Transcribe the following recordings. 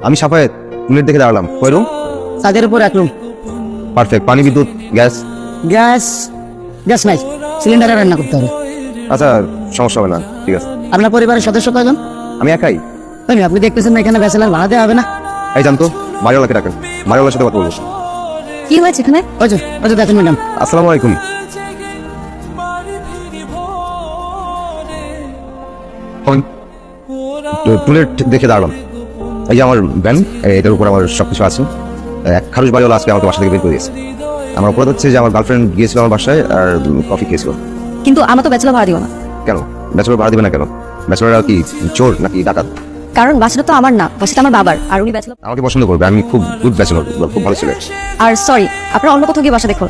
আমি সাফায়েত টুলেট দেখে দাঁড়ালাম। কয় রুম? তাদের উপর এক রুম। পারফেক্ট। পানি, বিদ্যুৎ, গ্যাস? গ্যাস গ্যাস নাই, সিলিন্ডারে রান্না করতে হবে। আচ্ছা, সমস্যা হবে না, ঠিক আছে। আপনার পরিবারের সদস্য কয়জন? আমি একাই। তাই আপনি দেখতেছেন না এখানে ব্যাচেলার ভাড়া দেওয়া হবে না? এই জানতো, বাড়িওয়ালাকে ডাকেন, বাড়িওয়ালার সাথে কথা বলবো। কি হয়েছে এখানে? ওই যে দেখেন ম্যাডাম। আসসালামু আলাইকুম। টুলেট দেখে দাঁড়ালাম। এই যে আমার ব্যান, এটার উপর আমার সবকিছু আছে। এক খারুশ বাড়িওয়ালা আজকে আমাকে বাসা থেকে বের করে দিয়েছে। আমার অপরাধ হচ্ছে যে আমার গার্লফ্রেন্ড গিয়েছিল আমার বাসায় আর কফি খেয়েছিল। কিন্তু আমরা তো ব্যাচেলর ভাড়া দিব না। কেন? ব্যাচেলর ভাড়া দিবে না কেন? ব্যাচেলররা কি চোর নাকি ডাকাত? কারণ বাসাটা তো আমার না, বাসাটা আমার বাবার, আর উনি ব্যাচেলর। আমাকে পছন্দ করবে, আমি খুব গুড ব্যাচেলর, খুব ভালো ছেলে। আর সরি, আপনারা অন্য কোথাও গিয়ে বাসা দেখুন,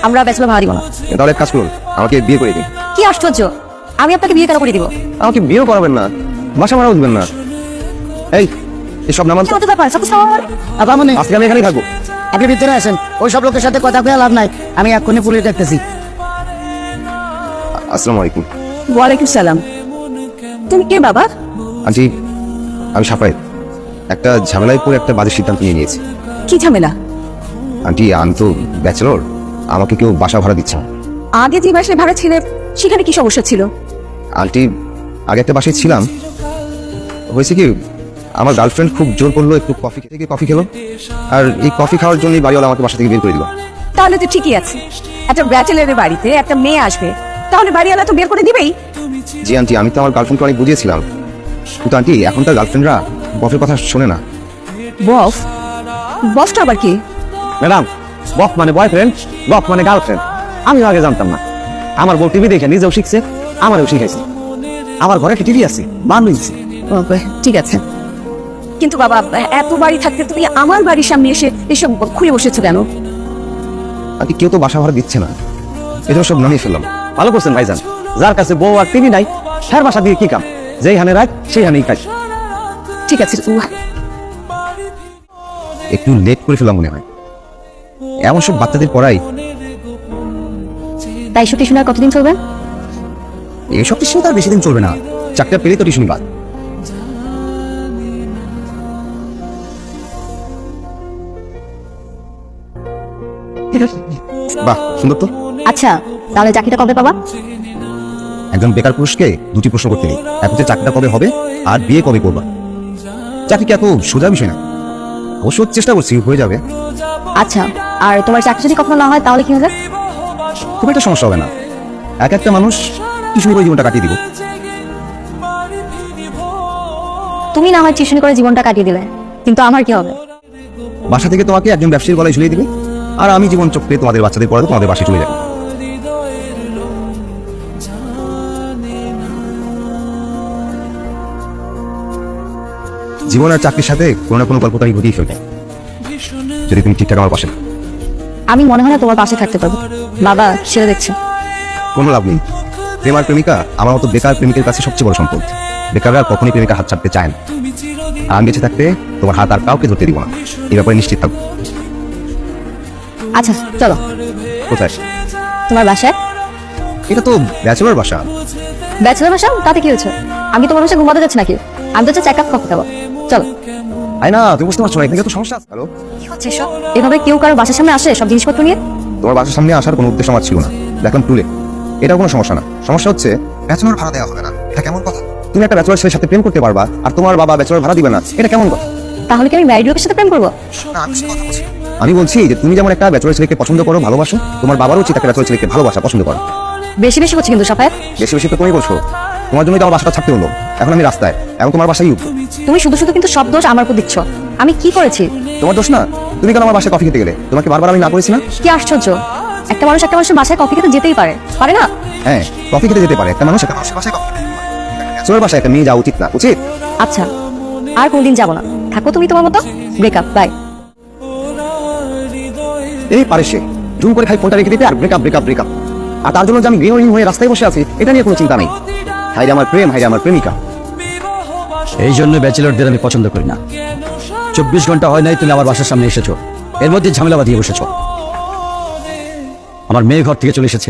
আমরা ব্যাচেলর ভাড়া দিব না। তাহলে এক কাজ করুন, আমাকে বিয়ে করে দিন। কি আশ্চর্য, আমি আপনাকে বিয়ে কেন করে দিব? আমাকে বিয়েও করাবেন না, বাসা ভাড়াও দিবেন না। এই এসব নামান কি ব্যাপার? আপামনি, আজকে আমি এখানেই থাকবো। আপনি ভিতরে আসেন, ওই সব লোকের সাথে কথা কয়ে লাভ নাই। আমি এক্ষুনি পুলিশ দেখতেছি। আসসালামু আলাইকুম। ওয়ালাইকুম সালাম। তুমি কে বাবা? আন্টি, আমি সাফায়েত। একটা ঝামেলায় পড়ে একটা বাজে সিদ্ধান্ত নিয়ে নিয়েছি। কি ঝামেলা? আন্টি, আমি তো ব্যাচেলর, আমাকে কেউ বাসা ভাড়া দিচ্ছে না। আগে যে বাসায় ভাড়া ছিলে সেখানে কি সমস্যা ছিল? আন্টি, আগে একটা বাসায় ছিলাম, হয়েছে কি আমার গার্লফ্রেন্ড খুব জোর করলো একটু কফি খেলো, আর এই কফি খাওয়ার জন্যই বাড়িওয়ালা আমাকে বাসা থেকে বের করে দিল। তাহলে তো ঠিকই আছে, একটা ব্যাচেলরের বাড়িতে একটা মেয়ে আসবে, তাহলে বাড়িওয়ালা তো বের করে দিবেই। জি আন্টি, আমি তো আমার গার্লফ্রেন্ডকে অনেক বুঝিয়েছিলাম, কিন্তু আন্টি এখন তার গার্লফ্রেন্ডরা বফের কথা শোনে না। বফ? বফটা আবার কি? ম্যাডাম, বফ মানে বয়ফ্রেন্ড, বফ মানে গার্লফ্রেন্ড। আমিও আগে জানতাম না। আমার বউ টিভি দেখে নিজেও শিখছে, আমারও শিখাইছে। আমার ঘরে একটা টিভি আছে, বান্ধবী। ঠিক আছে, কিন্তু বাবা এত বাড়ি থাকতে তুমি আমার বাড়ির সামনে এসে এসব খুলে বসেছো কেন? আন্টি, কেউ তো বাসা ভাড়া দিচ্ছে না, এটা সব নামিয়ে ফেললাম। ভালো করছেন ভাইজান, যার কাছে বউ আর টিভি নাই, ফের বাসা দিয়ে কি কাম? যেইখানে রাখ সেইখানেই কাজ। ঠিক আছে, একটু লেট করে ফেললাম মনে হয়। এমন সব বাচ্চাদের পড়াই, তাই সব টিউশন আর কতদিন চলবে? এইসব টিউশন তো আর বেশি দিন চলবে না, চাকরিটা পেলে তো টিউশন বাদ। বাহ, সুন্দর তো। আচ্ছা, তাহলে চাকরিটা কবে পাবা? একজন বেকার পুরুষকে দুটি প্রশ্ন করতে নেই, এক হচ্ছে চাকরিটা কবে হবে আর বিয়ে কবে করবা। চাকরি কি এত সোজা বিষয় না, অবশ্য চেষ্টা করছি, হয়ে যাবে। আচ্ছা, আর তোমার চাকরি যদি কখনো না হয় তাহলে কি হবে? খুব একটা সমস্যা হবে না, এক একটা মানুষ টিউশন করে জীবনটা কাটিয়ে দিব। তুমি না হয় টিউশন করে জীবনটা কাটিয়ে দিলে, কিন্তু আমার কি হবে? বাসা থেকে তোমাকে একজন ব্যবসায়ীর গলায় ঝুলিয়ে দিবে, আর আমি জীবন চক্রে তোমাদের বাচ্চাদের পড়াবো, তোমাদের বাসায় চলে যাবো। জীবন আর চাকরির সাথে কোনো না কোনো গল্প তো আমি ঘটিয়ে ফেলবো, যদি তুমি ঠিকঠাক আমার পাশে। আমি মনে হয় না তোমার পাশে থাকতে পারবো। বাবা ছেড়ে দেখছে। কোনো লাভ নেই, প্রেম আর প্রেমিকা আমার মতো বেকার প্রেমিকের কাছে সবচেয়ে বড় সম্পদ। বেকাররা কখনই প্রেমিকা হাত ছাড়তে চায় না। আমি বেঁচে থাকতে তোমার হাত আর কাউকে ধরতে দিব না, এই ব্যাপারে নিশ্চিত থাকবো। আচ্ছা চলো। কোথায়? তোমার বাসায়। এটা তো ব্যাচেলর বাসা। ব্যাচেলর বাসা, তাতে কি হয়েছে? আমি তোমার বাসায় ঘুমাতে যাচ্ছি নাকি? আমি তো চেক আপ কফি খাবো। চলো। আই না, তুমি বুঝতে পারছো না, এখানে তো সমস্যা আছে। হ্যালো, কি হচ্ছে এসব? এভাবে কেউ কারো বাসার সামনে আসে সব জিনিসপত্র নিয়ে? তোমার বাসার সামনে আসার কোনো উদ্দেশ্য আমার ছিল না, দেখলাম টুলে, এটাও কোনো সমস্যা না। সমস্যা হচ্ছে ব্যাচেলর ভাড়া দেওয়া হবে না, এটা কেমন কথা? তুমি একটা ব্যাচেলর ছেলের সাথে প্রেম করতে পারবা আর তোমার বাবা ব্যাচেলর ভাড়া দিবে না, এটা কেমন কথা? তাহলে কি আমি ম্যারিড লোকের সাথে প্রেম করবো? আমি বলছি যে তুমি যেমন একটা ব্যাচেলর ছেলেকে পছন্দ করো, ভালোবাসো, তোমার বাবারও উচিত একটা ব্যাচেলর ছেলেকে ভালোবাসা, পছন্দ করো। বেশি বেশি হচ্ছে কিন্তু সাফায়াত। বেশি বেশি তো তুমি বলছো, তোমার জন্যই তো আমার বাসাটা ছাড়তে হলো। এখন আমি রাস্তায়, এখন তোমার বাসায় উঠবো। তুমি শুধু শুধু কিন্তু সব দোষ আমার উপর দিচ্ছ। আমি কি করেছি? তোমার দোষ না, তুমি কেন আমার বাসায় কফি খেতে গেলে? তোমাকে বারবার আমি না করেছি না? কি আশ্চর্য, একটা মানুষ একটা মানুষের বাসায় কফি খেতে যেতেই পারে, পারে না? হ্যাঁ, কফি খেতে যেতে পারে একটা মানুষ, একটা মানুষের বাসায় কফি খেতে যেতে পারে। ব্যাচেলর বাসায় একটা মেয়ে যাওয়া উচিত না? উচিত। আচ্ছা, আর কোনদিন যাবো না, থাকো তুমি তোমার মতো। Breakup, bye. এই পারে সে জুম করে খাই ফোনটা রেখে দিতে, আর ব্রেকআপ ব্রেকআপ ব্রেকআপ। আর তার জন্য যে আমি গৃহহীন হয়ে রাস্তায় বসে আছি, এটা নিয়ে কোনো চিন্তা নেই। হাইরে আমার প্রেম, হাইরে আমার প্রেমিকা। এই জন্য ব্যাচেলরদের আমি পছন্দ করি না। 24 ঘন্টা হয় নাই তুমি আমার বাসার সামনে এসেছো, এর মধ্যে ঝামেলা বাঁধিয়ে বসেছো। আমার মেয়ে ঘর থেকে চলে এসেছে,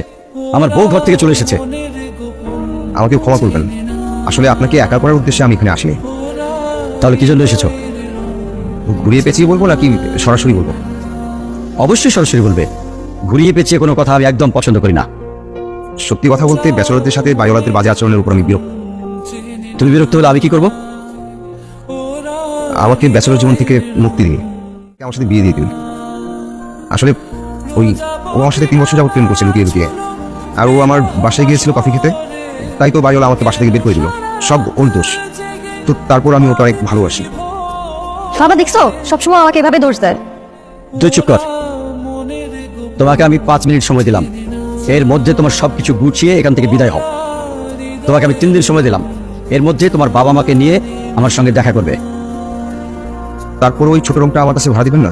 আমার বউ ঘর থেকে চলে এসেছে। আমাকে ক্ষমা করবেন, আসলে আপনাকে একা করার উদ্দেশ্যে আমি এখানে আসিনি। তাহলে কি জন্য এসেছো? ঘুরিয়ে পেঁচিয়ে বলবো নাকি সরাসরি বলবো? অবশ্যই সরাসরি বলবে। ঘুরিয়ে পেঁচিয়ে কোনো কথা আমি একদম পছন্দ করি না। সত্যি কথা বলতে ব্যাচেলরদের সাথে বাড়িওয়ালাদের বাজে আচরণের উপর আমি বিরক্ত। তুমি বিরক্ত হলে আমি কি করব? আমাকে ব্যাচেলর জীবন থেকে মুক্তি দিয়ে আমার সাথে বিয়ে দিয়ে দিন। আসলে ও আমার সাথে 3 বছর যাবত প্রেম করছে লুকিয়ে লুকিয়ে। আর ও আমার বাসায় গিয়েছিল কফি খেতে, তাই তো বাড়িওয়ালা আমাকে বাসা থেকে বের করে দিল। সব ওর দোষ। তো তারপর আমি ওকে অনেক ভালোবাসি। বাবা দেখছো সবসময় আমাকে এভাবে দোষ দেয়। তুই চুপ কর। তোমাকে আমি 5 মিনিট সময় দিলাম, এর মধ্যে তোমার সবকিছু গুছিয়ে এখান থেকে বিদায় হও। তোমাকে আমি 3 দিন সময় দিলাম, এর মধ্যে তোমার বাবা মাকে নিয়ে আমার সঙ্গে দেখা করবে। তারপর ওই ছোট রুমটা আমার কাছে ভাড়া দিবেন না?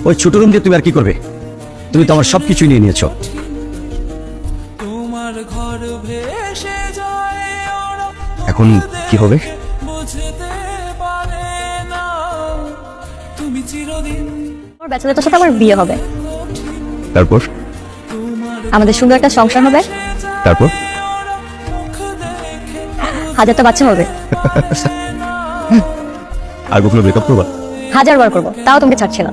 ওই ছোট রুম দিয়ে তুমি আর কি করবে? তুমি তো আমার সবকিছু নিয়ে নিয়েছো। এখন কি হবে? আমার ব্যাচেলরটার সাথে আমার বিয়ে হবে, তারপর আমাদের সুন্দর একটা সংসার হবে, তারপর 1000টা বাচ্চা হবে। আর কখনো ব্রেকআপ করবা? 1000 বার করবো, তাও তোমাকে ছাড়ছে না।